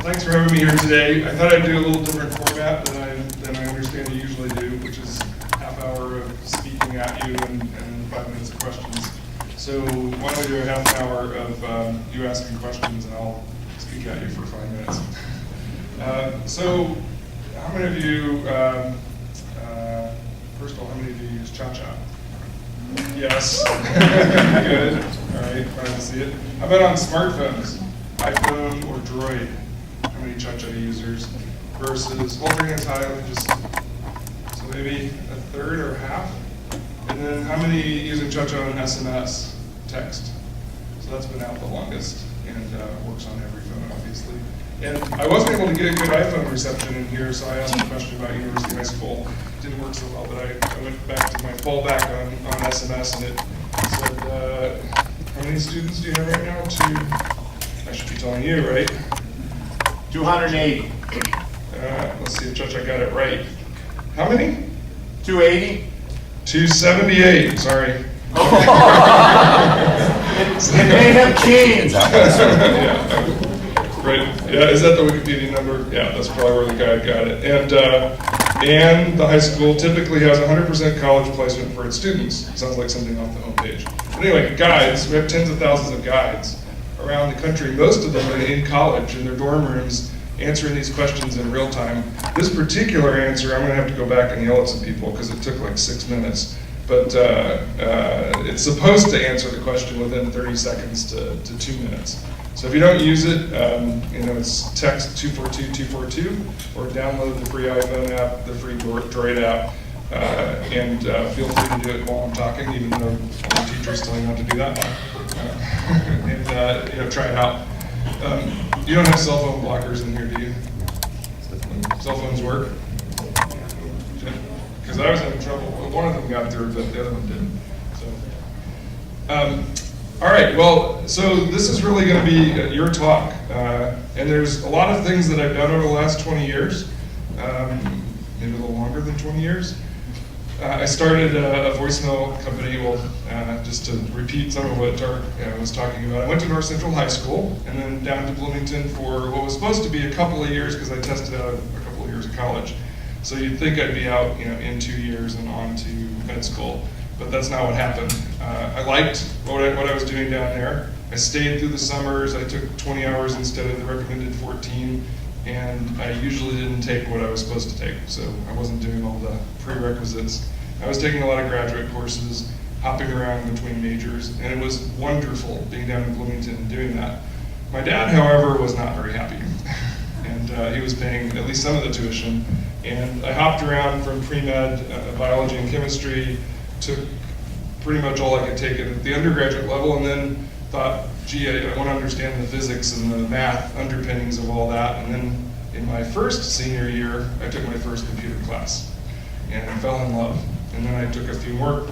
Thanks for having me here today. I thought I'd do a little different format than I understand you usually do, which is half hour of speaking at you and 5 minutes of questions. So why don't we do a half an hour of you asking questions and I'll speak at you for 5 minutes. So how many of you, first of all, how many of you use Cha-Cha? Yes. Good. All right, glad to see it. How about on smartphones? iPhone or Droid? How many Cha-Cha users? Versus, hold your hands high, so maybe a third or half? And then how many using Cha-Cha on SMS text? So that's been out the longest and works on every phone, obviously. And I wasn't able to get a good iPhone reception in here, so I asked a question about University High School. It didn't work so well, but I went back to my fallback on SMS, and it said, how many students do you have right now? I should be telling you, right? 280. Let's see if Cha-Cha got it right. How many? 280. 278, sorry. It may have changed. Yeah. Right. Yeah, is that the Wikipedia number? Yeah, that's probably where the guy got it. And the high school typically has 100% college placement for its students. Sounds like something off the homepage. But anyway, guides, we have tens of thousands of guides around the country. Most of them are in college, in their dorm rooms, answering these questions in real time. This particular answer, I'm gonna have to go back and yell at some people because it took like 6 minutes. But it's supposed to answer the question within 30 seconds to 2 minutes. So if you don't use it, it's text 242-242 or download the free iPhone app, the free Droid app, and feel free to do it while I'm talking, even though the teacher's telling you not to do that. And try it out. You don't have cell phone blockers in here, do you? Cell phones work? Because I was having trouble. One of them got through, but the other one didn't. So. All right, well, so this is really going to be your talk, and there's a lot of things that I've done over the last 20 years, maybe a little longer than 20 years. I started a voicemail company, just to repeat some of what Tark was talking about. I went to North Central High School, and then down to Bloomington for what was supposed to be a couple of years, because I tested out a couple of years of college. So you'd think I'd be out in 2 years and on to med school. But that's not what happened. I liked what I was doing down there. I stayed through the summers. I took 20 hours instead of the recommended 14, and I usually didn't take what I was supposed to take, so I wasn't doing all the prerequisites. I was taking a lot of graduate courses, hopping around between majors, and it was wonderful being down in Bloomington and doing that. My dad, however, was not very happy, and he was paying at least some of the tuition, and I hopped around from pre-med, biology and chemistry, took pretty much all I could take at the undergraduate level, and then thought, gee, I want to understand the physics and the math underpinnings of all that. And then in my first senior year, I took my first computer class and I fell in love. And then I took a few more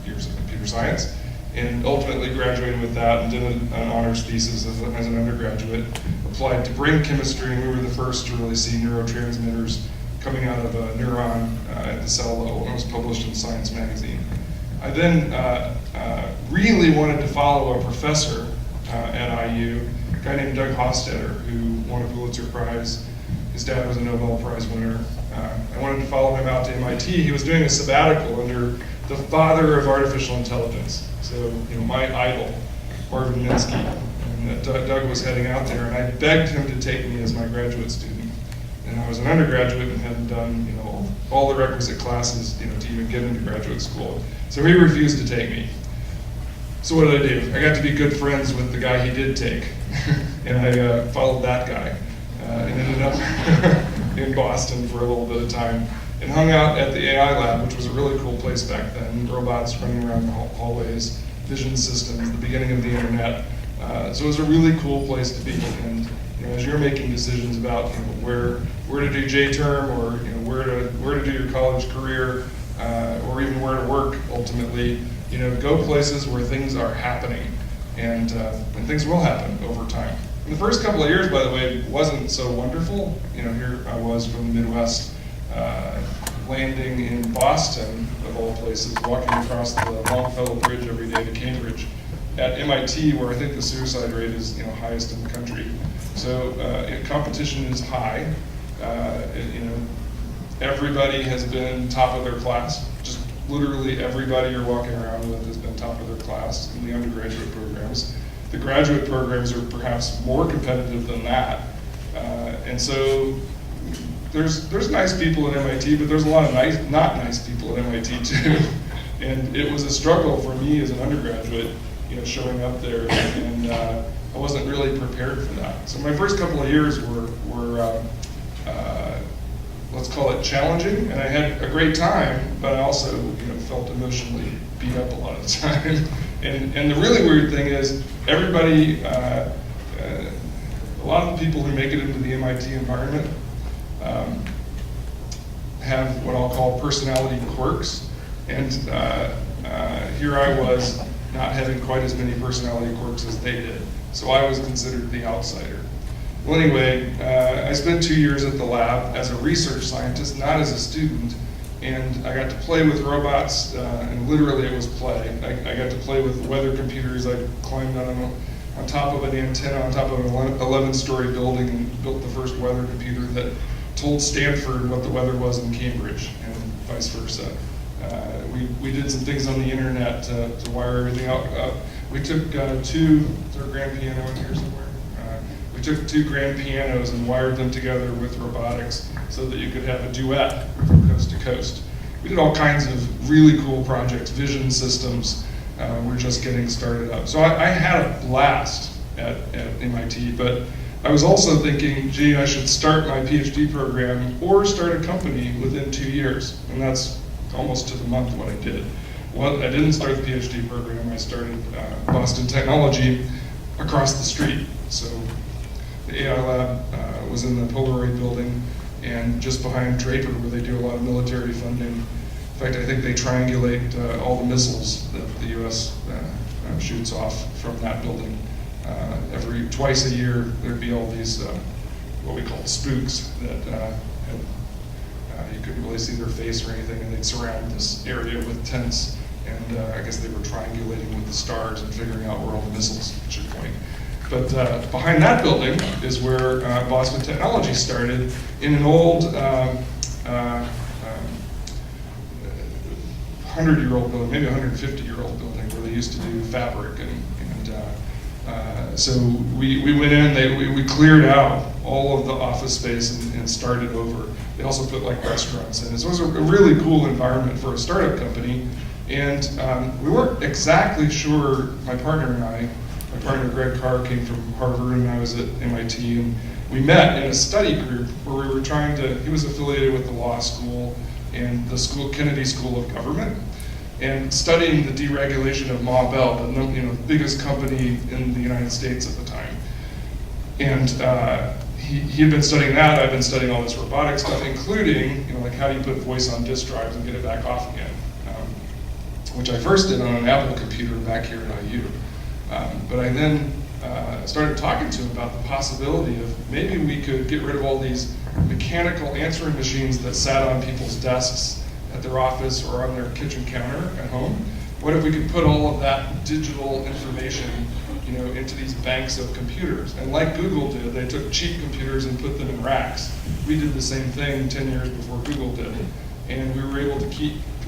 years of computer science and ultimately graduated with that and did an honors thesis as an undergraduate, applied to brain chemistry, and we were the first to really see neurotransmitters coming out of a neuron at the cell level, and it was published in Science magazine. I then really wanted to follow a professor at IU, a guy named Doug Hofstadter, who won a Pulitzer Prize. His dad was a Nobel Prize winner. I wanted to follow him out to MIT. He was doing a sabbatical under the father of artificial intelligence. So, my idol, Marvin Minsky. And Doug was heading out there, and I begged him to take me as my graduate student. And I was an undergraduate and hadn't done, all the requisite classes, to even get into graduate school. So he refused to take me. So what did I do? I got to be good friends with the guy he did take, and I followed that guy, and ended up in Boston for a little bit of time, and hung out at the AI lab, which was a really cool place back then. Robots running around the hallways, vision systems, the beginning of the internet. So it was a really cool place to be. And as you're making decisions about where to do J-term, or where to do your college career, or even where to work ultimately, go places where things are happening, and things will happen over time. And the first couple of years, by the way, wasn't so wonderful. Here I was from the Midwest, landing in Boston, of all places, walking across the Longfellow Bridge every day to Cambridge, at MIT, where I think the suicide rate is highest in the country. So competition is high. Everybody has been top of their class. Just literally everybody you're walking around with has been top of their class in the undergraduate programs. The graduate programs are perhaps more competitive than that. And so there's nice people at MIT, but there's a lot of not nice people at MIT too. And it was a struggle for me as an undergraduate, showing up there, and I wasn't really prepared for that. So my first couple of years were let's call it challenging, and I had a great time, but I also felt emotionally beat up a lot of the time. And the really weird thing is everybody, a lot of the people who make it into the MIT environment have what I'll call personality quirks. And here I was not having quite as many personality quirks as they did. So I was considered the outsider. Well, anyway, I spent 2 years at the lab as a research scientist, not as a student. And I got to play with robots, and literally it was play. I got to play with weather computers. I climbed on top of an antenna on top of an 11-story building and built the first weather computer that told Stanford what the weather was in Cambridge, and vice versa. We did some things on the internet to wire everything out. We took is there a grand piano in here somewhere? We took 2 grand pianos and wired them together with robotics so that you could have a duet from coast to coast. We did all kinds of really cool projects, vision systems. We're just getting started up. So I had a blast at MIT, but I was also thinking, gee, I should start my PhD program or start a company within 2 years. And that's almost to the month what I did. Well, I didn't start the PhD program. I started Boston Technology across the street. So the AI lab was in the Polaroid building and just behind Draper, where they do a lot of military funding. In fact, I think they triangulate all the missiles that the U.S. Shoots off from that building. Twice a year, there'd be all these what we call spooks that you couldn't really see their face or anything, and they'd surround this area with tents. And I guess they were triangulating with the stars and figuring out where all the missiles should point. But behind that building is where Boston Technology started, in an old 100-year-old building, maybe 150-year-old building, where they used to do fabric. So we went in, we cleared out all of the office space and started over. They also put like restaurants in it. So it was a really cool environment for a startup company. And we weren't exactly sure, my partner and I, my partner Greg Carr came from Harvard and I was at MIT, and we met in a study group where we were trying to, he was affiliated with the law school and the Kennedy School of Government, and studying the deregulation of Ma Bell, the biggest company in the United States at the time. And he had been studying that. I've been studying all this robotic stuff, including like how do you put voice on disk drives and get it back off again, which I first did on an Apple computer back here at IU. But I then started talking to him about the possibility of maybe we could get rid of all these mechanical answering machines that sat on people's desks at their office or on their kitchen counter at home. What if we could put all of that digital information into these banks of computers? And like Google did, they took cheap computers and put them in racks. We did the same thing 10 years before Google did. And we were able to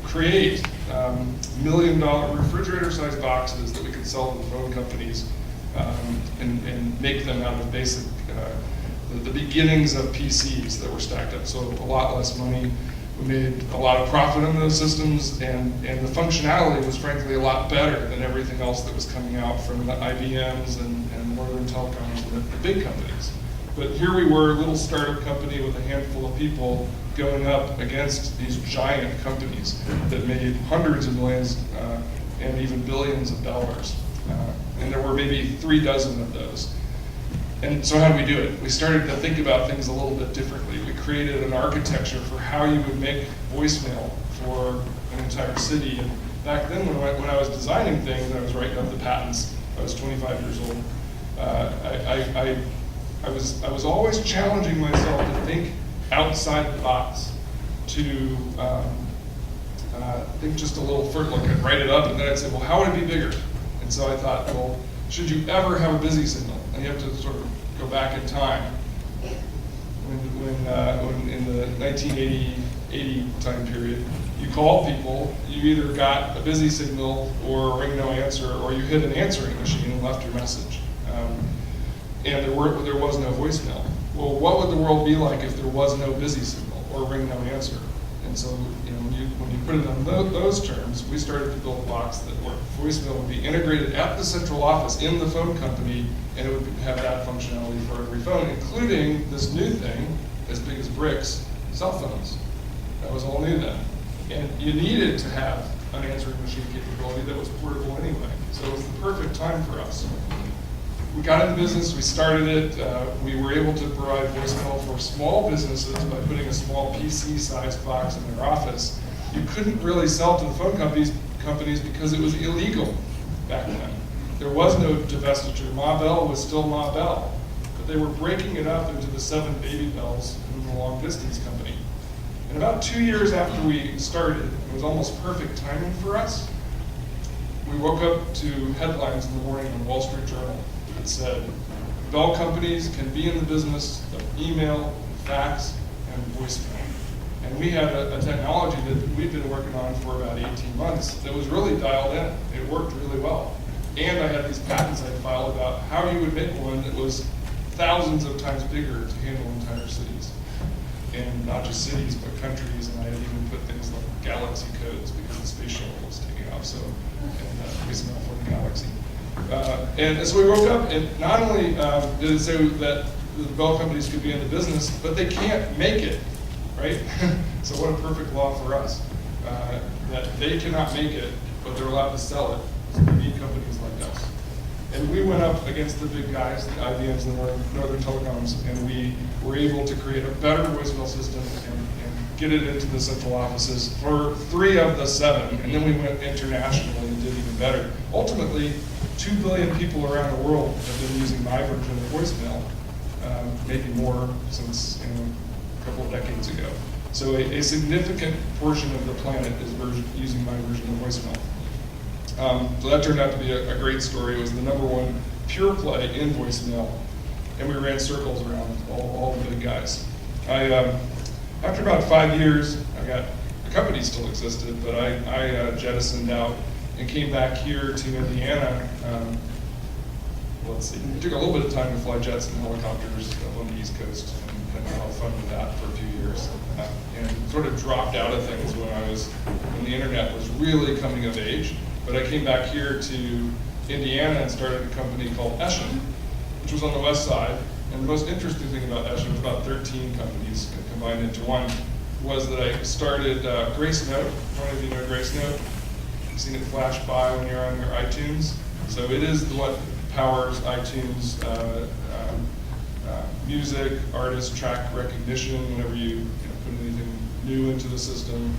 create $1 million refrigerator-sized boxes that we could sell to the phone companies and make them out of basic, the beginnings of PCs that were stacked up. So a lot less money. We made a lot of profit on those systems, and the functionality was frankly a lot better than everything else that was coming out from the IBMs and Northern Telecoms and the big companies. But here we were, a little startup company with a handful of people going up against these giant companies that made hundreds of millions and even billions of dollars. And there were maybe 3 dozen of those. And so how do we do it? We started to think about things a little bit differently. We created an architecture for how you would make voicemail for an entire city. And back then when I was designing things and I was writing up the patents, I was 25 years old, I was always challenging myself to think outside the box, to think just a little further, like I'd write it up and then I'd say, well, how would it be bigger? And so I thought, well, should you ever have a busy signal? And you have to sort of go back in time. When in the 1980 time period, you called people, you either got a busy signal or ring no answer, or you hit an answering machine and left your message. And there was no voicemail. Well, what would the world be like if there was no busy signal or ring no answer? And so, when you put it on those terms, we started to build a box where voicemail would be integrated at the central office in the phone company, and it would have that functionality for every phone, including this new thing, as big as bricks, cell phones. That was all new then. And you needed to have an answering machine capability that was portable anyway. So it was the perfect time for us. We got into business, we started it, we were able to provide voicemail for small businesses by putting a small PC-sized box in their office. You couldn't really sell to the phone companies because it was illegal back then. There was no divestiture. Ma Bell was still Ma Bell, but they were breaking it up into the 7 Baby Bells in the long distance company. And about 2 years after we started, it was almost perfect timing for us. We woke up to headlines in the morning on Wall Street Journal that said, Bell companies can be in the business of email, fax, and voicemail. And we had a technology that we'd been working on for about 18 months that was really dialed in. It worked really well. And I had these patents I'd filed about how you would make one that was thousands of times bigger to handle entire cities. And not just cities, but countries, and I had even put things like galaxy codes because the space shuttle was taking off, so, and voicemail for the galaxy. And so we woke up, and not only did it say that the Bell companies could be in the business, but they can't make it, right? So what a perfect law for us, that they cannot make it, but they're allowed to sell it. So we need companies like us. And we went up against the big guys, the IBMs and the Northern Telecoms, and we were able to create a better voicemail system and get it into the central offices for 3 of the 7. And then we went internationally and did even better. Ultimately, 2 billion people around the world have been using my version of voicemail, maybe more since a couple of decades ago. So a significant portion of the planet is using my version of voicemail. So that turned out to be a great story. It was the #1 pure play in voicemail, and we ran circles around all the big guys. After about 5 years, the company still existed, but I jettisoned out and came back here to Indiana. It took a little bit of time to fly jets and helicopters on the East Coast, and had a lot of fun with that for a few years. And sort of dropped out of things when the internet was really coming of age. But I came back here to Indiana and started a company called Eshin, which was on the west side. And the most interesting thing about Eshin, was about 13 companies combined into one, was that I started Gracenote. How many of you know Gracenote? You've seen it flash by when you're on your iTunes. So it is what powers iTunes music, artist track recognition, whenever you put anything new into the system.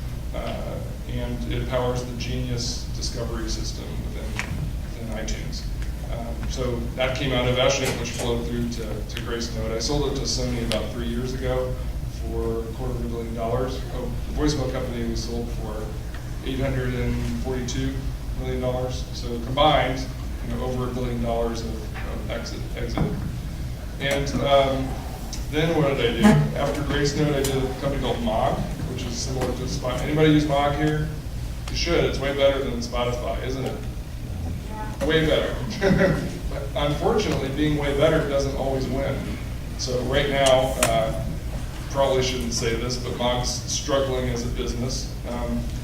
And it powers the Genius discovery system within iTunes. So that came out of Eshin, which flowed through to Gracenote. I sold it to Sony about 3 years ago for $250 million. Oh, the voicemail company we sold for $842 million. So combined, over $1 billion of exit. And then what did I do? After Gracenote, I did a company called Mog, which is similar to Spotify. Anybody use Mog here? You should. It's way better than Spotify, isn't it? Yeah. Way better. But unfortunately, being way better doesn't always win. So right now, probably shouldn't say this, but Mog's struggling as a business.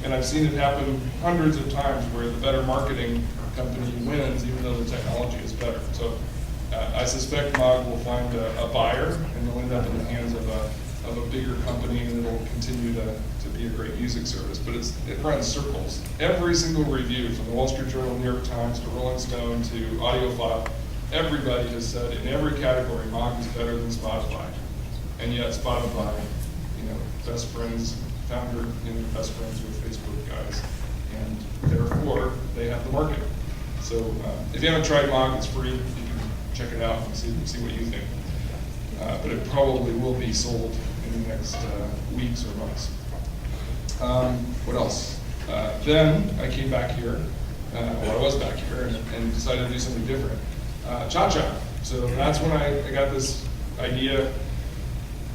And I've seen it happen hundreds of times where the better marketing company wins, even though the technology is better. So I suspect Mog will find a buyer, and they'll end up in the hands of a bigger company, and it'll continue to be a great music service. But it runs circles. Every single review, from the Wall Street Journal, New York Times, to Rolling Stone, to AudioFile, everybody has said in every category, Mog is better than Spotify. And yet Spotify, best friends, founder, best friends with Facebook guys, and therefore they have the market. So if you haven't tried Mog, it's free. You can check it out and see what you think. But it probably will be sold in the next weeks or months. What else? Then I came back here while I was back here and decided to do something different. Cha-Cha. So that's when I got this idea,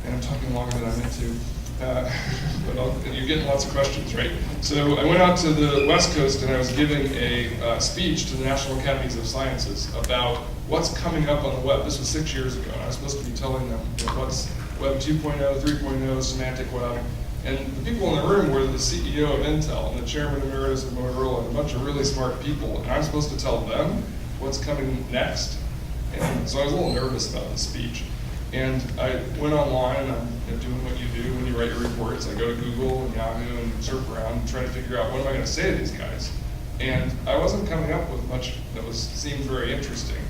and I'm talking longer than I meant to. But you're getting lots of questions, right? So I went out to the West Coast and I was giving a speech to the National Academies of Sciences about what's coming up on the web. This was 6 years ago, and I was supposed to be telling them what's Web 2.0, 3.0, semantic web. And the people in the room were the CEO of Intel and the chairman emeritus of Motorola and a bunch of really smart people. And I'm supposed to tell them what's coming next. And so I was a little nervous about the speech. And I went online, and I'm doing what you do when you write your reports. I go to Google and Yahoo and surf around trying to figure out what am I going to say to these guys. And I wasn't coming up with much that seemed very interesting.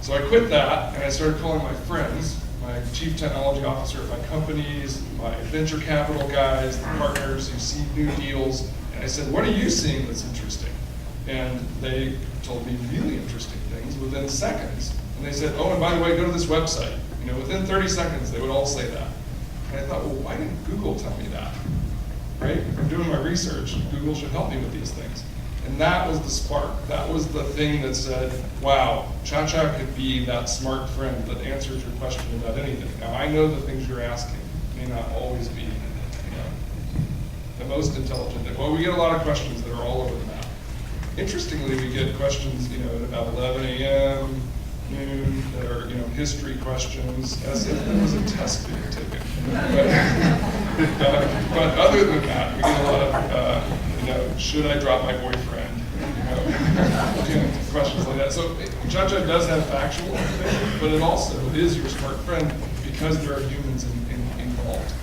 So I quit that, and I started calling my friends, my chief technology officer at my companies, my venture capital guys, the partners who see new deals, and I said, what are you seeing that's interesting? And they told me really interesting things within seconds. And they said, oh, and by the way, go to this website. Within 30 seconds, they would all say that. And I thought, well, why didn't Google tell me that? Right? If I'm doing my research, Google should help me with these things. And that was the spark. That was the thing that said, wow, Cha-Cha could be that smart friend that answers your question about anything. Now, I know the things you're asking may not always be the most intelligent. Well, we get a lot of questions that are all over the map. Interestingly, we get questions, at about 11 a.m., noon, that are, history questions, as if there was a test being taken. But other than that, we get a lot of, should I drop my boyfriend? Questions like that. So Cha-Cha does have factual information, but it also is your smart friend because there are humans involved.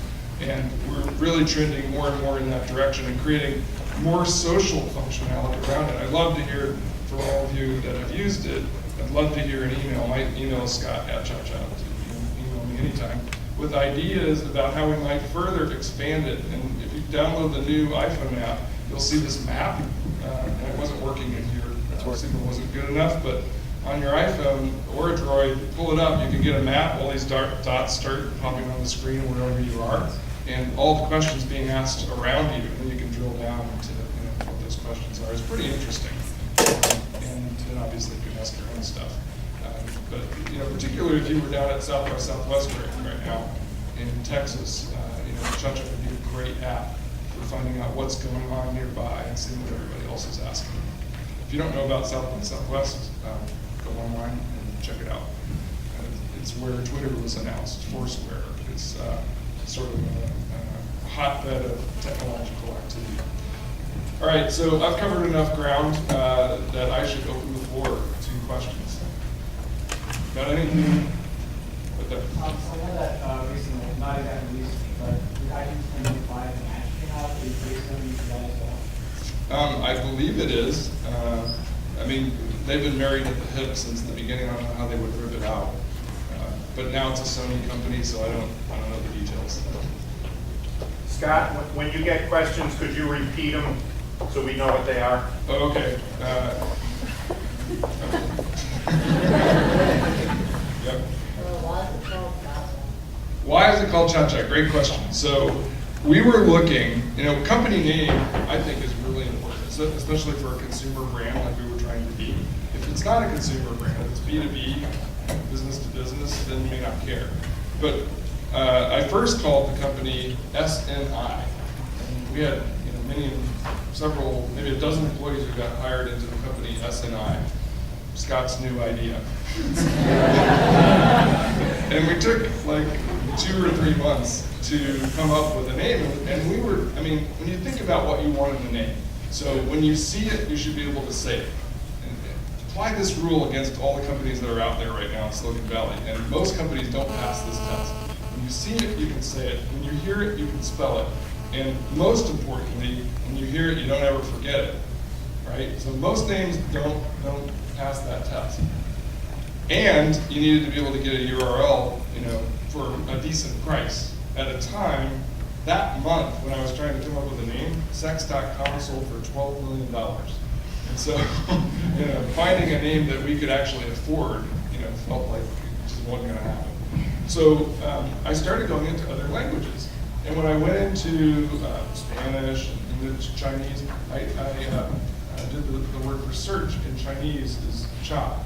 And we're really trending more and more in that direction and creating more social functionality around it. I'd love to hear from all of you that have used it. I'd love to hear an email. My email is scott@chacha. You can email me anytime with ideas about how we might further expand it. And if you download the new iPhone app, you'll see this map. And it wasn't working in here. The signal wasn't good enough, but on your iPhone or a Droid, pull it up. You can get a map. All these dots start popping on the screen wherever you are, and all the questions being asked around you. And then you can drill down into what those questions are. It's pretty interesting. And then obviously you can ask your own stuff. But particularly if you were down at Southwest right now in Texas, Cha-Cha would be a great app for finding out what's going on nearby and seeing what everybody else is asking. If you don't know about Southwest, go online and check it out. It's where Twitter was announced, Foursquare. It's sort of a hotbed of technological activity. All right, so I've covered enough ground that I should open the floor to questions. Got anything? So I know that recently, not exactly recently, but the iTunes 25 and actually how to replace them you guys I believe it is. They've been married at the hip since the beginning. I don't know how they would rip it out. But now it's a Sony company, so I don't know the details. Scott, when you get questions, could you repeat them so we know what they are? Oh, okay. Yep. Why is it called Cha-Cha? Great question. So we were looking, company name I think is really important, especially for a consumer brand like we were trying to be. If it's not a consumer brand, if it's B2B, business to business, then you may not care. But I first called the company SNI. And we had several, maybe a dozen employees who got hired into the company SNI. Scott's new idea. And we took like 2 or 3 months to come up with a name. And we were, when you think about what you want in the name, so when you see it, you should be able to say it. And apply this rule against all the companies that are out there right now in Silicon Valley. And most companies don't pass this test. When you see it, you can say it. When you hear it, you can spell it. And most importantly, when you hear it, you don't ever forget it. Right? So most names don't pass that test. And you needed to be able to get a URL, for a decent price. At a time, that month, when I was trying to come up with a name, Sex.com sold for $12 million. And so, finding a name that we could actually afford, felt like it just wasn't going to happen. So I started going into other languages. And when I went into Spanish and Chinese, I did the word for search in Chinese is cha.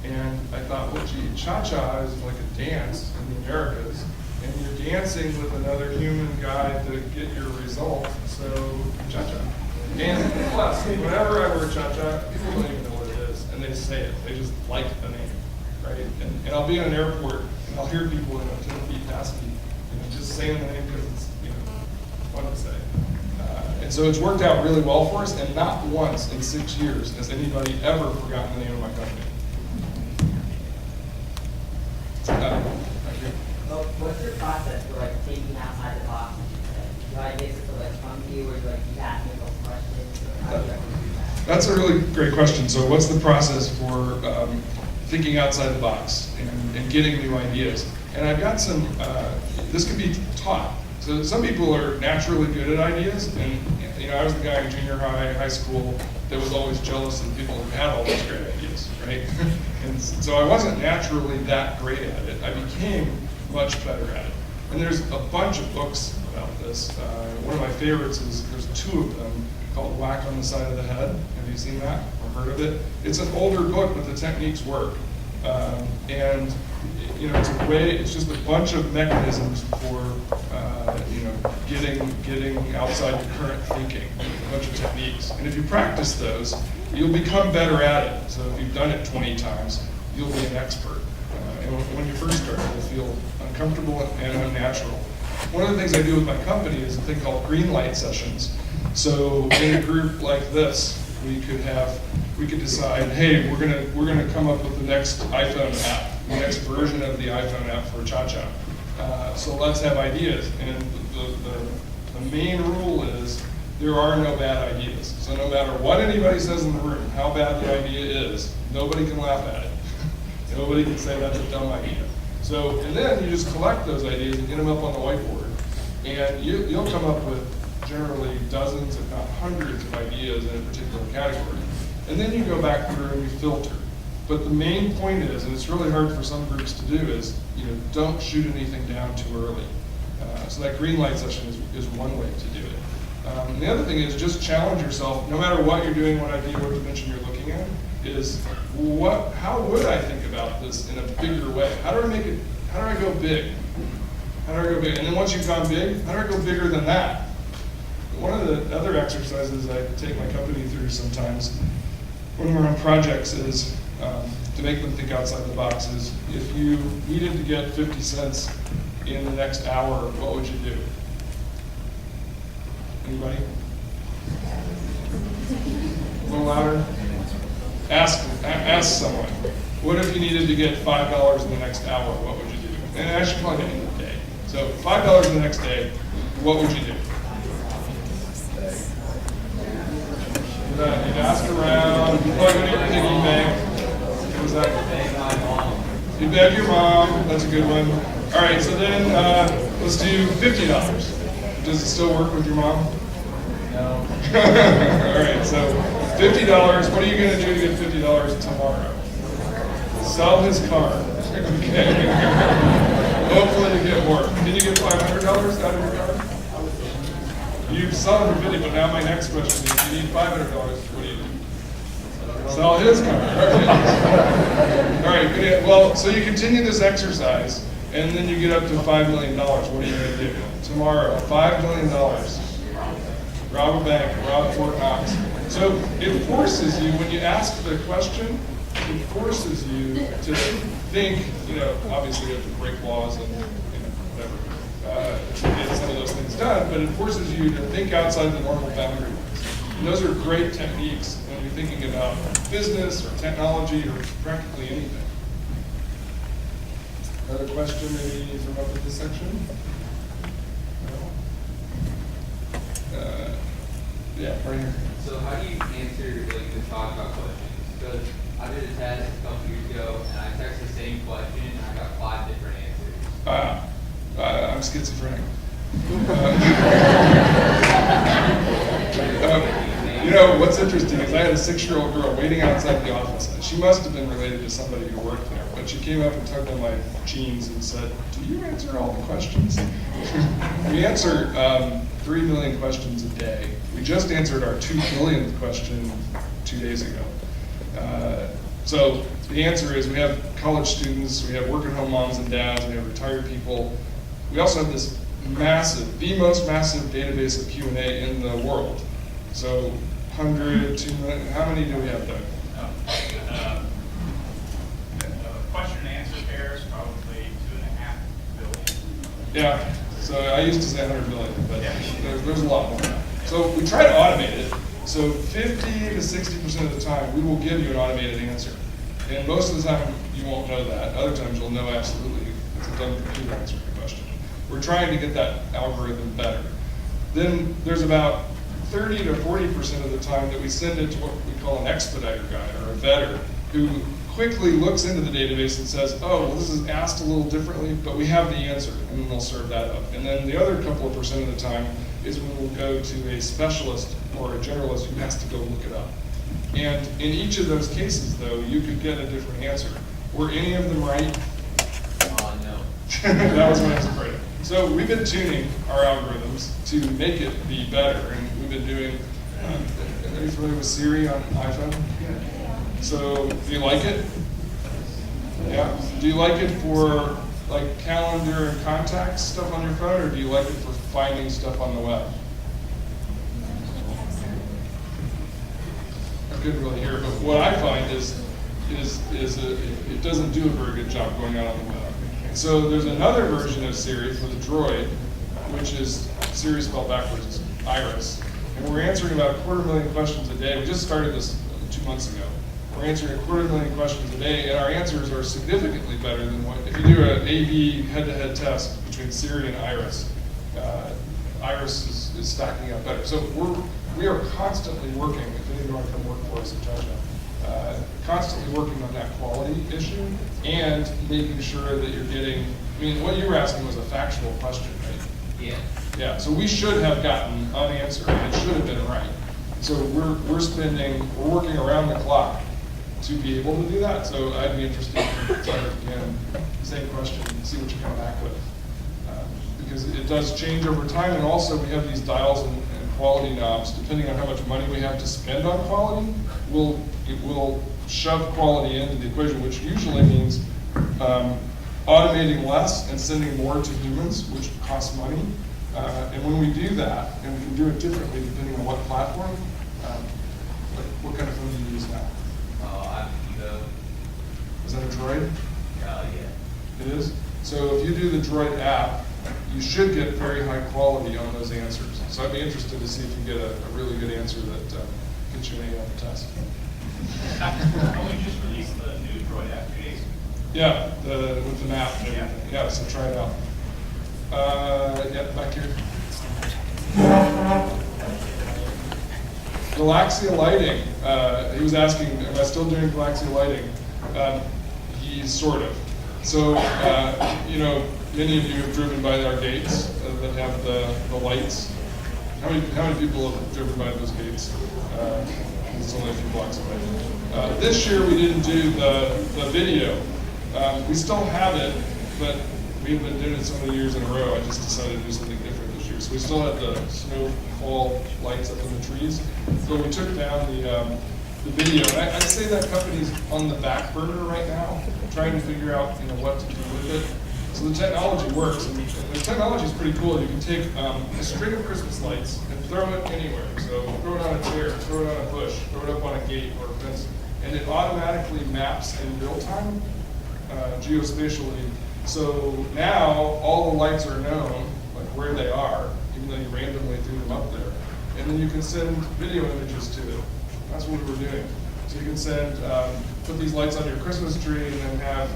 And I thought, well, gee, cha-cha is like a dance in the Americas, and you're dancing with another human guy to get your result, so cha-cha. And plus, whenever I wear cha-cha, people don't even know what it is, and they say it. They just like the name, right? And I'll be in an airport, and I'll hear people 10 feet past me, just saying the name because it's fun to say. And so it's worked out really well for us, and not once in 6 years has anybody ever forgotten the name of my company. Thank you. Well, what's your process for like thinking outside the box? Do ideas sort of like come to you, or do you ask me those questions, or how do you actually do that? That's a really great question. So what's the process for thinking outside the box and getting new ideas? And I've got some, this can be taught. So some people are naturally good at ideas, and I was the guy in junior high, high school that was always jealous of the people who had all those great ideas, right? And so I wasn't naturally that great at it. I became much better at it. And there's a bunch of books about this. One of my favorites is, there's 2 of them, called Whack on the Side of the Head. Have you seen that or heard of it? It's an older book, but the techniques work. And it's a way, it's just a bunch of mechanisms for getting outside your current thinking, a bunch of techniques. And if you practice those, you'll become better at it. So if you've done it 20 times, you'll be an expert. And when you first start, you'll feel uncomfortable and unnatural. One of the things I do with my company is a thing called green light sessions. So in a group like this, we could decide, hey, we're gonna come up with the next iPhone app, the next version of the iPhone app for Cha-Cha. So let's have ideas. And the main rule is there are no bad ideas. So no matter what anybody says in the room, how bad the idea is, nobody can laugh at it. Nobody can say that's a dumb idea. So, and then you just collect those ideas and get them up on the whiteboard. And you'll come up with generally dozens, if not hundreds of ideas in a particular category. And then you go back through and you filter. But the main point is, and it's really hard for some groups to do, is don't shoot anything down too early. So that green light session is one way to do it. And the other thing is just challenge yourself, no matter what you're doing, what idea, what dimension you're looking at, is how would I think about this in a bigger way? How do I go big? How do I go big? And then once you've gone big, how do I go bigger than that? One of the other exercises I take my company through sometimes when we're on projects is to make them think outside the box is, if you needed to get 50 cents in the next hour, what would you do? Anybody? A little louder? Ask someone. What if you needed to get $5 in the next hour? What would you do? And I should probably end the day. So $5 in the next day, what would you do? You'd ask around, plug into your piggy bank. What was that? You beg your mom. That's a good one. All right, so then let's do $50. Does it still work with your mom? No. All right, so $50. What are you going to do to get $50 tomorrow? Sell his car. Okay. Hopefully you get more. Can you get $500 out of your car? You've sold for 50, but now my next question is, you need $500. What do you do? Sell his car. All right, good. Well, so you continue this exercise, and then you get up to $5 million. What are you going to do? Tomorrow, $5 million. Rob a bank, rob Fort Knox. So it forces you, when you ask the question, it forces you to think, obviously you have to break laws and whatever, to get some of those things done, but it forces you to think outside the normal boundary lines. And those are great techniques when you're thinking about business or technology or practically anything. Another question maybe from up at this section? Yeah, right here. So how do you answer the talk about questions? Because I did a test a couple years ago, and I texted the same question, and I got 5 different answers. I'm schizophrenic. What's interesting is I had a 6-year-old girl waiting outside the office. She must have been related to somebody who worked there, but she came up and tugged on my jeans and said, "Do you answer all the questions?" We answer 3 million questions a day. We just answered our 2 billionth question 2 days ago. So the answer is we have college students, we have working home moms and dads, we have retired people. We also have this massive, the most massive database of Q&A in the world. So 100, 2 million, how many do we have, Doug? Question and answer pairs, probably 2.5 billion. Yeah, so I used to say 100 million, but Yeah. there's a lot more now. So we try to automate it. So 50 to 60% of the time, we will give you an automated answer. And most of the time, you won't know that. Other times, you'll know absolutely it's a dumb computer answering the question. We're trying to get that algorithm better. Then there's about 30 to 40% of the time that we send it to what we call an expediter guy or a vetter who quickly looks into the database and says, oh, well, this is asked a little differently, but we have the answer, and then they'll serve that up. And then the other couple of percent of the time is when we'll go to a specialist or a generalist who has to go look it up. And in each of those cases, though, you could get a different answer. Were any of them right? No. That was what I was afraid of. So we've been tuning our algorithms to make it be better, and we've been doing, are you familiar with Siri on iPhone? So do you like it? Yeah. Do you like it for like calendar and contacts stuff on your phone, or do you like it for finding stuff on the web? I couldn't really hear it, but what I find is it doesn't do a very good job going out on the web. So there's another version of Siri for the Droid, which is Siri spelled backwards, is Iris. And we're answering about 250,000 questions a day. We just started this 2 months ago. We're answering 250,000 questions a day, and our answers are significantly better than what, if you do an A/B head-to-head test between Siri and Iris, Iris is stacking up better. So we are constantly working, if anyone want to come work for us in China, constantly working on that quality issue and making sure that you're getting, I mean, what you were asking was a factual question, right? Yeah. Yeah, so we should have gotten an answer, and it should have been right. So we're working around the clock to be able to do that. So I'd be interested in trying again, same question, and see what you come back with. Because it does change over time, and also we have these dials and quality knobs. Depending on how much money we have to spend on quality, it will shove quality into the equation, which usually means automating less and sending more to humans, which costs money. And when we do that, and we can do it differently depending on what platform, like what kind of phone do you use now? I'm Evo. Is that a Droid? Yeah. It is? So if you do the Droid app, you should get very high quality on those answers. So I'd be interested to see if you get a really good answer that gets you an A on the test. We just released the new Droid app 2 days ago. Yeah, with the map and everything. Yeah, so try it out. Yeah, back here. Galaxia lighting. He was asking, am I still doing Galaxia lighting? He's sort of. So, many of you have driven by our gates that have the lights. How many people have driven by those gates? It's only a few blocks away. This year we didn't do the video. We still have it, but we've been doing it so many years in a row, I just decided to do something different this year. So we still had the snowfall lights up in the trees, but we took down the video. And I'd say that company's on the back burner right now, trying to figure out what to do with it. So the technology works, and the technology is pretty cool. You can take a string of Christmas lights and throw it anywhere. So throw it on a chair, throw it on a bush, throw it up on a gate or a fence, and it automatically maps in real time, geospatially. So now all the lights are known, like where they are, even though you randomly threw them up there. And then you can send video images to it. That's what we were doing. So you can send, put these lights on your Christmas tree and then have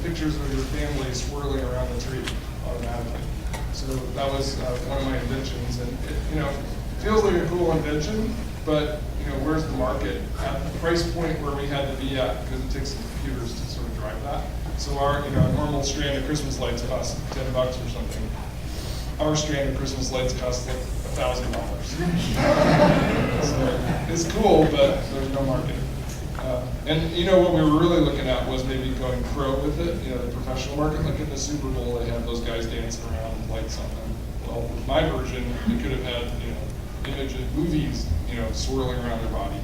pictures of your family swirling around the tree automatically. So that was one of my inventions, and it feels like a cool invention, but where's the market at the price point where we had to be at, because it takes some computers to sort of drive that. So our normal strand of Christmas lights cost $10 or something. Our strand of Christmas lights cost like $1,000. So it's cool, but there's no market. And what we were really looking at was maybe going pro with it, the professional market. Like in the Super Bowl, they have those guys dancing around with lights on them. Well, with my version, we could have had, images, movies, swirling around their body.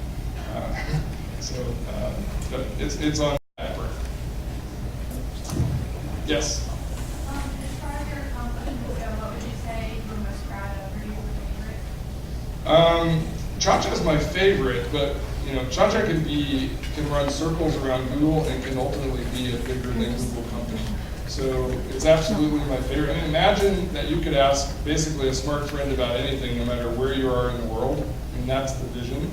But it's on that burner. Yes? As far as your accomplishments go, what would you say you're most proud of, or your favorite? Cha-Cha is my favorite, but Cha-Cha can run circles around Google and can ultimately be a bigger than Google company. So it's absolutely my favorite. I mean, imagine that you could ask basically a smart friend about anything, no matter where you are in the world. And that's the vision,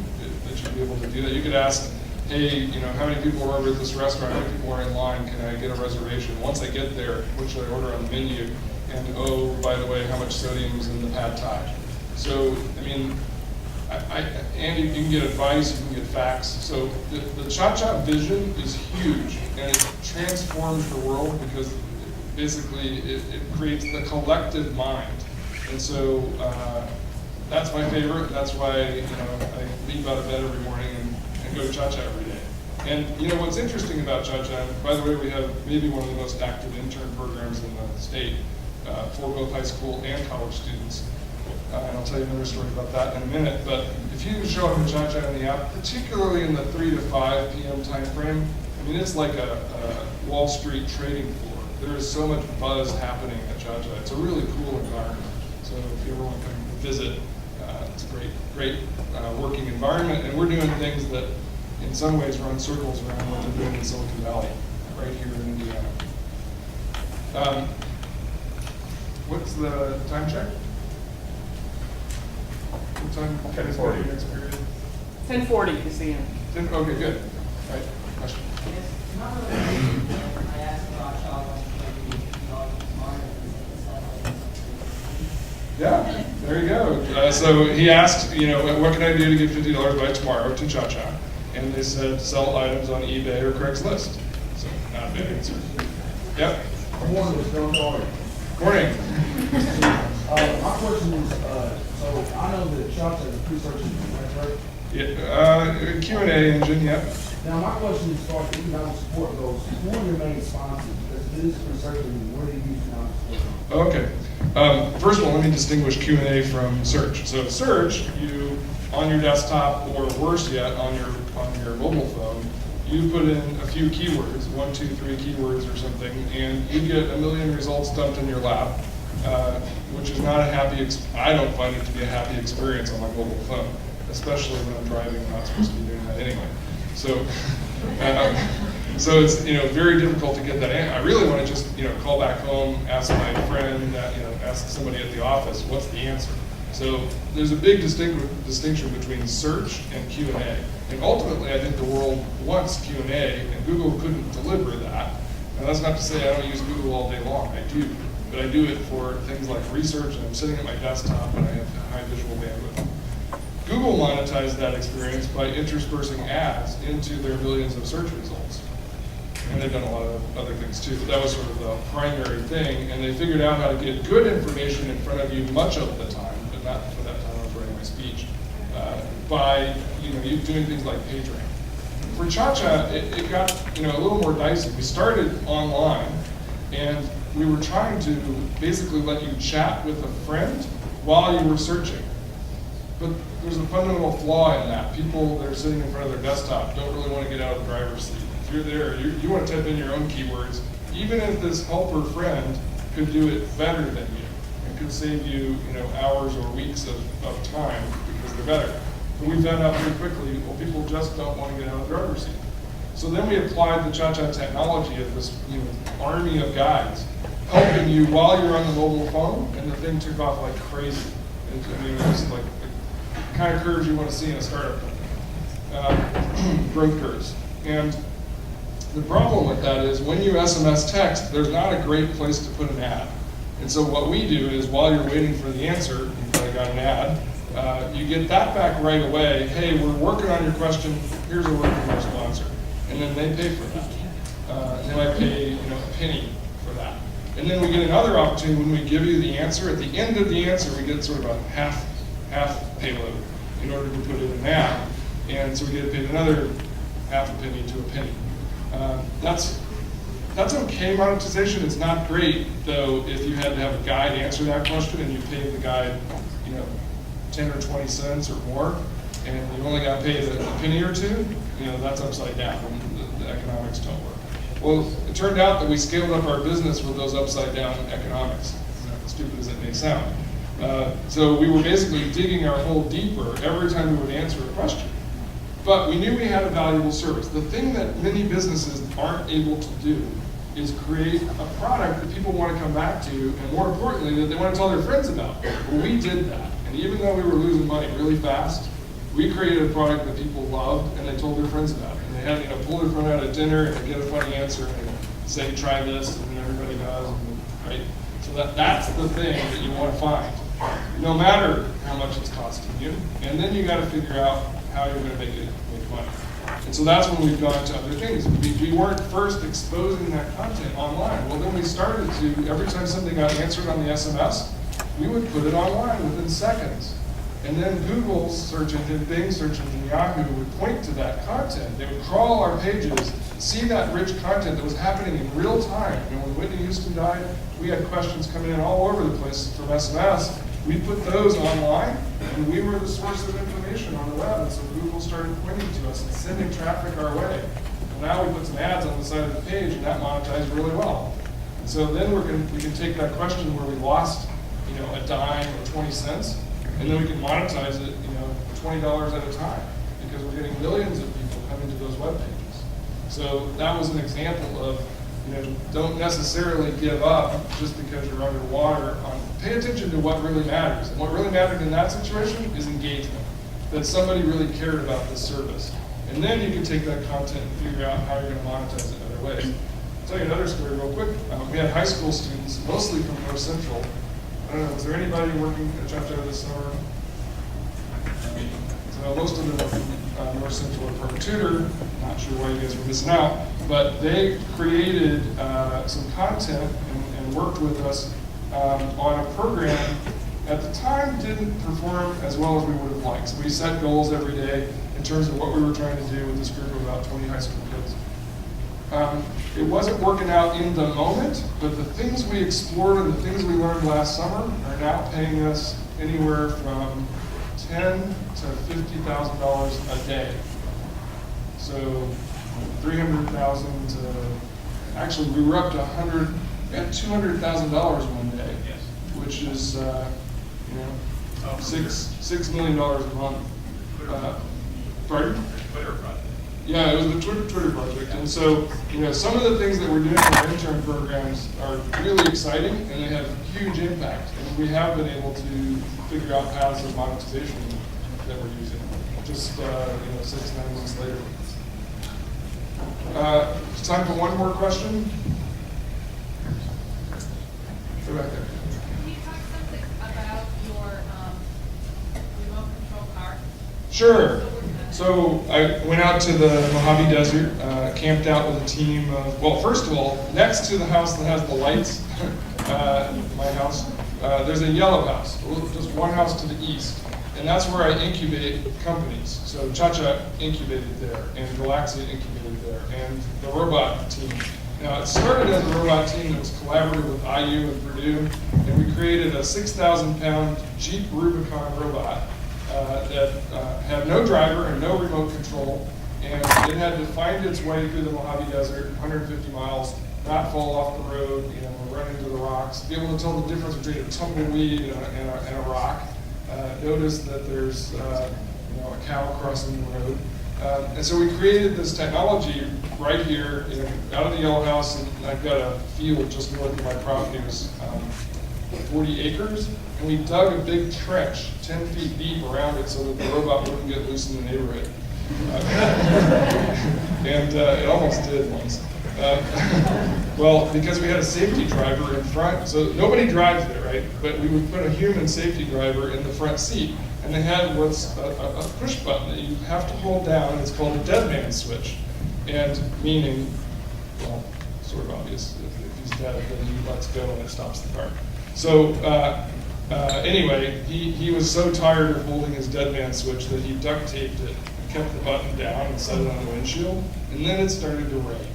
that you'd be able to do that. You could ask, hey, how many people are over at this restaurant? How many people are in line? Can I get a reservation? Once I get there, what should I order on the menu? And oh, by the way, how much sodium is in the pad thai? So, I mean, Andy, you can get advice, you can get facts. So the Cha-Cha vision is huge, and it transforms the world because basically it creates the collective mind. And so that's my favorite. That's why I leave out of bed every morning and go to Cha-Cha every day. And what's interesting about Cha-Cha, by the way, we have maybe one of the most active intern programs in the state for both high school and college students. And I'll tell you another story about that in a minute. But if you show up in Cha-Cha in the app, particularly in the 3 to 5 p.m. time frame, I mean, it's like a Wall Street trading floor. There is so much buzz happening at Cha-Cha. It's a really cool environment. So if you ever want to come visit, it's a great working environment. And we're doing things that in some ways run circles around what they're doing in Silicon Valley, right here in Indiana. What's the time check? What time? 10:40. Next period? 10:40 is the end. Okay, good. All right, question. Yes, not really. I asked Josh Yeah, there you go. So he asked, what can I do to get $50 by tomorrow to Cha-Cha? And they said, sell items on eBay or Craigslist. So, not a bad answer. Yep. Good morning, Mr. Donald. Morning. My question is, so I know that Cha-Cha is a pre-search engine, right? Yeah, Q&A engine, yep. Now, my question is, as far as economic support goes, who are your main sponsors? Because it is pre-search engine, where do you use economic support? Okay. First of all, let me distinguish Q&A from search. So search, you on your desktop, or worse yet, on your mobile phone, you put in a few keywords, 1, 2, 3 keywords or something, and you get a million results dumped in your lap, which is not a happy. I don't find it to be a happy experience on my mobile phone, especially when I'm driving. I'm not supposed to be doing that anyway. So. So it's very difficult to get that in. I really want to just call back home, ask my friend, ask somebody at the office, what's the answer? So there's a big distinction between search and Q&A. And ultimately, I think the world wants Q&A, and Google couldn't deliver that. And that's not to say I don't use Google all day long. I do, but I do it for things like research, and I'm sitting at my desktop, and I have high visual bandwidth. Google monetized that experience by interspersing ads into their millions of search results. And they've done a lot of other things too, but that was sort of the primary thing, and they figured out how to get good information in front of you much of the time, but not for that time I was writing my speech, by you doing things like PageRank. For Cha-Cha, it got a little more dicey. We started online, and we were trying to basically let you chat with a friend while you were searching. But there's a fundamental flaw in that. People that are sitting in front of their desktop don't really want to get out of the driver's seat. If you're there, you want to type in your own keywords, even if this helper friend could do it better than you and could save you, hours or weeks of time because they're better. But we found out pretty quickly, well, people just don't want to get out of the driver's seat. So then we applied the Cha-Cha technology of this army of guides helping you while you're on the mobile phone, and the thing took off like crazy. It was like the kind of curves you want to see in a startup company, growth curves. And the problem with that is when you SMS text, there's not a great place to put an ad. And so what we do is while you're waiting for the answer, you probably got an ad, you get that back right away. Hey, we're working on your question. Here's a word from our sponsor. And then they pay for that. They might pay a penny for that. And then we get another opportunity when we give you the answer. At the end of the answer, we get sort of a half payload in order to put in an ad. And so we get paid another half a penny to a penny. That's okay monetization. It's not great though if you had to have a guide answer that question and you paid the guide 10 or 20 cents or more, and you only got paid a penny or two, that's upside down, and the economics don't work. Well, it turned out that we scaled up our business with those upside down economics, as stupid as it may sound. So we were basically digging our hole deeper every time we would answer a question. But we knew we had a valuable service. The thing that many businesses aren't able to do is create a product that people want to come back to, and more importantly, that they want to tell their friends about. Well, we did that. And even though we were losing money really fast, we created a product that people loved, and they told their friends about it. And they had, pull their friend out at dinner, and they get a funny answer, and they say, try this, and then everybody does, right? So that's the thing that you want to find, no matter how much it's costing you. And then you got to figure out how you're going to make money. And so that's when we've gone to other things. We weren't first exposing that content online. Well, then we started to, every time something got answered on the SMS, we would put it online within seconds. And then Google's search engine, Bing search engine, Yahoo would point to that content. They would crawl our pages, see that rich content that was happening in real time. And when Whitney Houston died, we had questions coming in all over the place from SMS. We put those online, and we were the source of information on the web. And so Google started pointing to us and sending traffic our way. And now we put some ads on the side of the page, and that monetized really well. And so then we can take that question where we lost, a dime or 20 cents, and then we can monetize it, $20 at a time, because we're getting millions of people coming to those web pages. So that was an example of, don't necessarily give up just because you're underwater. Pay attention to what really matters. And what really mattered in that situation is engagement, that somebody really cared about this service. And then you can take that content and figure out how you're going to monetize it in other ways. I'll tell you another story real quick. We had high school students, mostly from North Central. I don't know, was there anybody working at Chepstow this summer? So most of them are from North Central or from Tudor. Not sure why you guys were missing out, but they created some content and worked with us on a program. At the time, didn't perform as well as we would have liked. So we set goals every day in terms of what we were trying to do with this group of about 20 high school kids. It wasn't working out in the moment, but the things we explored and the things we learned last summer are now paying us anywhere from $10,000 to $50,000 a day. So $300,000 to, actually we were up to $200,000 one day, which is $6 million a month. Pardon? Twitter project. Yeah, it was the Twitter project. And so, some of the things that we're doing in our intern programs are really exciting, and they have huge impact. And we have been able to figure out paths of monetization that we're using, just 6-9 months later. It's time for one more question. Go back there. Can you talk something about your remote control car? Sure. So I went out to the Mojave Desert, camped out with a team of, well, first of all, next to the house that has the lights, my house, there's a yellow house, just one house to the east. And that's where I incubate companies. So Cha-Cha incubated there, and Galaxia incubated there, and the robot team. Now, it started as a robot team that was collaborative with IU and Purdue, and we created a 6,000-pound Jeep Rubicon robot that had no driver and no remote control, and it had to find its way through the Mojave Desert, 150 miles, not fall off the road, run into the rocks, be able to tell the difference between a tumbleweed and a rock. Notice that there's a cow crossing the road. And so we created this technology right here, out of the yellow house, and I've got a field just north of my property. It was 40 acres, and we dug a big trench 10 feet deep around it so that the robot wouldn't get loose in the neighborhood. And it almost did once. Well, because we had a safety driver in front, so nobody drives it, right? But we would put a human safety driver in the front seat, and they had what's a push button that you have to hold down. It's called a dead man switch, and meaning, well, sort of obvious. If he's dead, then he lets go and it stops the car. So anyway, he was so tired of holding his dead man switch that he duct taped it, kept the button down, and set it on the windshield, and then it started to rain.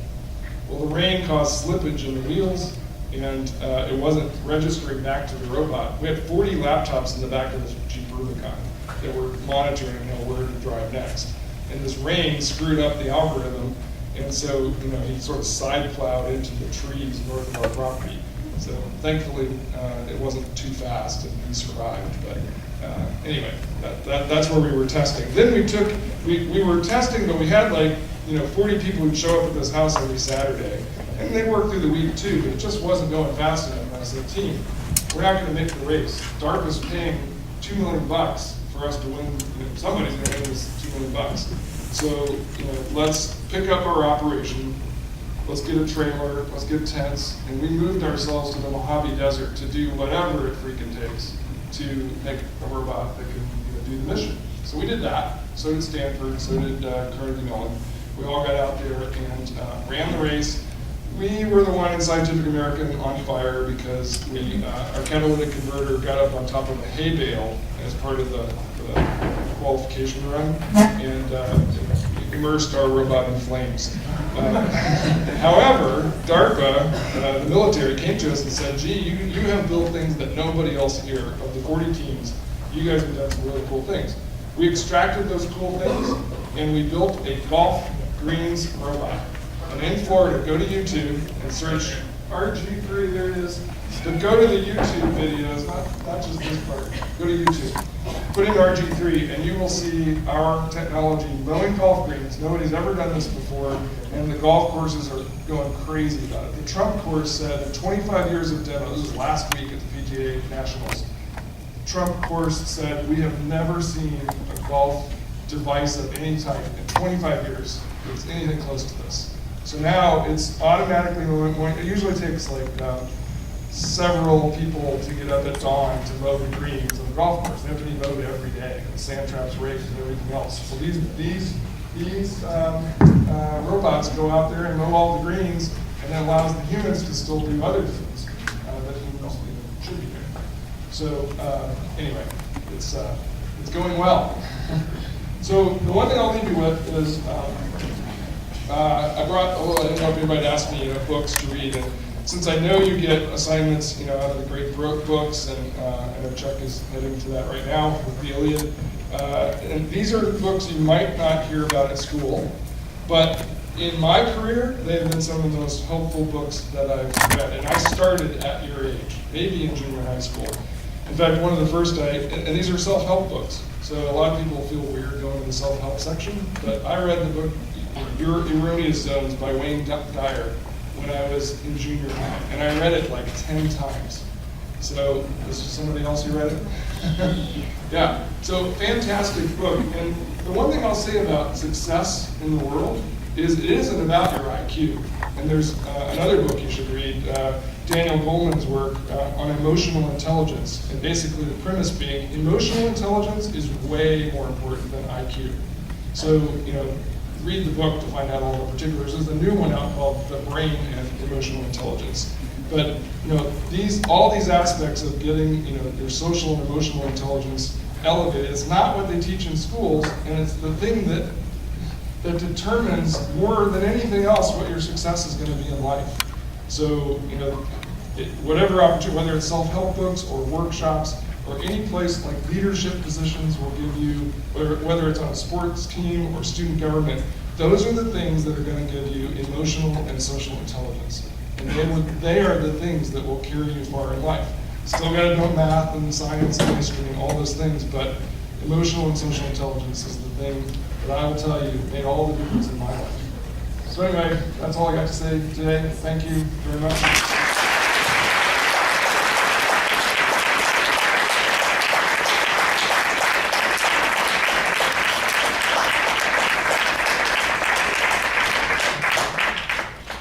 Well, the rain caused slippage in the wheels, and it wasn't registering back to the robot. We had 40 laptops in the back of the Jeep Rubicon. that were monitoring, where to drive next. And this rain screwed up the algorithm, and so, he sort of side plowed into the trees north of our property. So thankfully, it wasn't too fast and he survived, but anyway, that's where we were testing. Then we were testing, but we had 40 people who'd show up at this house every Saturday, and they worked through the week too, but it just wasn't going fast enough. And I said, team, we're not gonna make the race. DARPA's paying $2 million for us to win, somebody's gonna win this $2 million. So, let's pick up our operation, let's get a trailer, let's get tents, and we moved ourselves to the Mojave Desert to do whatever it freaking takes to make a robot that can do the mission. So we did that. So did Stanford, so did Carnegie Mellon. We all got out there and ran the race. We were the one in Scientific American on fire because our catalytic converter got up on top of a hay bale as part of the qualification run, and immersed our robot in flames. However, DARPA, the military, came to us and said, gee, you have built things that nobody else here, of the 40 teams, you guys have done some really cool things. We extracted those cool things, and we built a golf greens robot. And in Florida, go to YouTube and search RG3, there it is. But go to the YouTube videos, not just this part, go to YouTube. Put in RG3 and you will see our technology mowing golf greens. Nobody's ever done this before, and the golf courses are going crazy about it. The Trump course said in 25 years of demo, this was last week at the PGA Nationals, Trump course said we have never seen a golf device of any type in 25 years that's anything close to this. So now it's automatically mowing. It usually takes several people to get up at dawn to mow the greens of the golf course. They have to be mowed every day, and the sand traps raked and everything else. So these robots go out there and mow all the greens, and that allows the humans to still do other things that humans should be doing. So anyway, it's going well. So the one thing I'll leave you with is I brought, I didn't know if anybody asked me, books to read, and since I know you get assignments, out of the great books, and I know Chuck is heading to that right now with the Iliad, and these are books you might not hear about at school, but in my career, they've been some of the most helpful books that I've read, and I started at your age, maybe in junior high school. In fact, one of the first, and these are self-help books, so a lot of people feel weird going to the self-help section, but I read the book, Your Erroneous Zones by Wayne Dyer when I was in junior high, and I read it 10 times. So, this is somebody else who read it? Yeah, so fantastic book. And the one thing I'll say about success in the world is it isn't about your IQ. And there's another book you should read, Daniel Goleman's work on emotional intelligence. And basically the premise being emotional intelligence is way more important than IQ. So, read the book to find out all the particulars. There's a new one out called The Brain and Emotional Intelligence. But all these aspects of getting your social and emotional intelligence elevated, it's not what they teach in schools, and it's the thing that determines more than anything else what your success is going to be in life. So whatever opportunity, whether it's self-help books or workshops or any place like leadership positions will give you, whether it's on a sports team or student government, those are the things that are going to give you emotional and social intelligence. And they are the things that will carry you far in life. Still got to know math and science and history and all those things, but emotional and social intelligence is the thing that I will tell you made all the difference in my life. So anyway, that's all I got to say today. Thank you very much.